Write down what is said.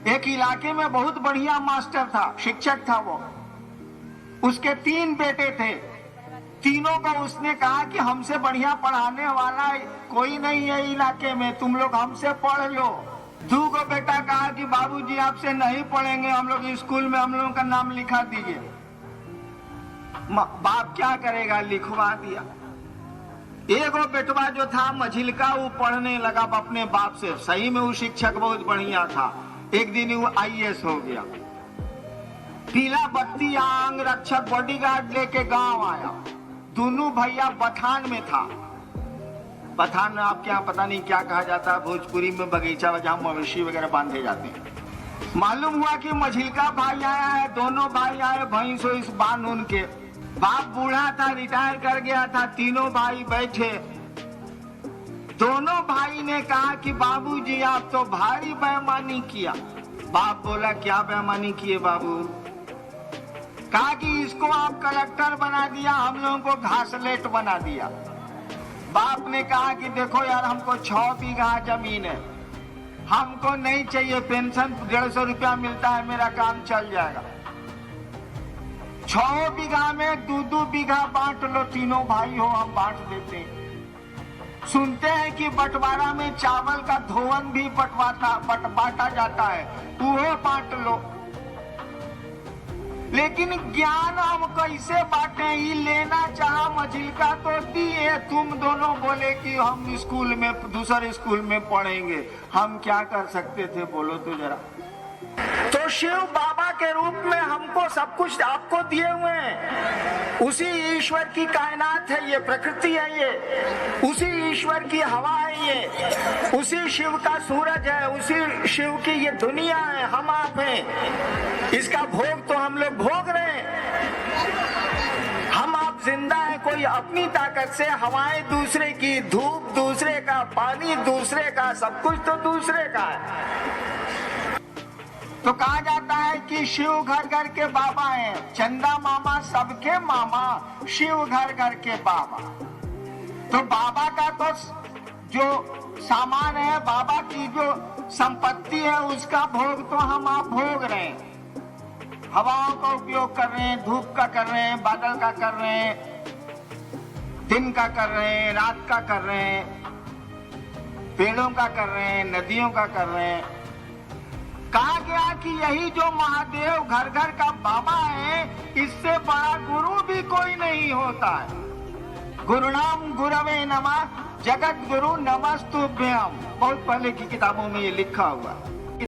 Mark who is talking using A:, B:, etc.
A: एक इलाके में बहुत बढ़िया मास्टर था, शिक्षक था वो। उसके 3 बेटे थे। तीनों को उसने कहा कि हमसे बढ़िया पढ़ाने वाला कोई नहीं है इलाके में, तुम लोग हमसे पढ़ लो। 2 को बेटा कहा कि बाबूजी आपसे नहीं पढ़ेंगे, हम लोग स्कूल में हम लोगों का नाम लिखा दीजिए। बाप क्या करेगा, लिखवा दिया। एक बेटवा जो था मझिलका, वो पढ़ने लगा अपने बाप से। सही में वो शिक्षक बहुत बढ़िया था। एक दिन वो IAS हो गया। पीला बत्ती आंग रक्षक बॉडीगार्ड लेके गांव आया। दोनों भैया पठान में था। पठान आपके यहाँ पता नहीं क्या कहा जाता है, भोजपुरी में बगीचा जहाँ मवेशी वगैरह बांधे जाते हैं। मालूम हुआ कि मझिलका भाई आया है। दोनों भाई आए भैंस इस बांध उनके। बाप बूढ़ा था, रिटायर कर गया था। तीनों भाई बैठे। दोनों भाई ने कहा कि बाबूजी आप तो भारी बेईमानी किया। बाप बोला क्या बेईमानी किए बाबू? कहा कि इसको आप कलेक्टर बना दिया, हम लोगों को घासलेट बना दिया। बाप ने कहा कि देखो यार, हमको 6 बीघा जमीन है, हमको नहीं चाहिए, पेंशन 150 रुपया मिलता है, मेरा काम चल जाएगा। 6 बीघा में 2-2 बीघा बांट लो, तीनों भाई हो, हम बांट देते हैं। सुनते हैं कि बंटवारा में चावल का धोवन भी बांटा जाता है, वो बांट लो। लेकिन ज्ञान हम कैसे बांटे? ये लेना चाहा मझिलका तो दिए, तुम दोनों बोले कि हम स्कूल में दूसरे स्कूल में पढ़ेंगे। हम क्या कर सकते थे बोलो तो जरा। तो शिव बाबा के रूप में हमको सब कुछ आपको दिए हुए हैं। उसी ईश्वर की कायनात है ये, प्रकृति है ये, उसी ईश्वर की हवा है ये, उसी शिव का सूरज है, उसी शिव की ये दुनिया है, हम आप हैं। इसका भोग तो हम लोग भोग रहे हैं। हम आप जिंदा है कोई अपनी ताकत से, हवाएं दूसरे की, धूप दूसरे का, पानी दूसरे का, सब कुछ तो दूसरे का है। तो कहा जाता है कि शिव घर घर के बाबा हैं, चंदा मामा सबके मामा, शिव घर घर के बाबा। तो बाबा का तो जो सामान है, बाबा की जो संपत्ति है, उसका भोग तो हम आप भोग रहे हैं। हवाओं का उपयोग कर रहे हैं, धूप का कर रहे हैं, बादल का कर रहे हैं, दिन का कर रहे हैं, रात का कर रहे हैं, पेड़ों का कर रहे हैं, नदियों का कर रहे हैं। कहा गया कि यही जो महादेव घर घर का बाबा है, इससे बड़ा गुरु भी कोई नहीं होता है। गुरुनाम गुरवे नमः, जगत गुरु नमस्तुभ्यम। बहुत पहले की किताबों में ये लिखा हुआ है।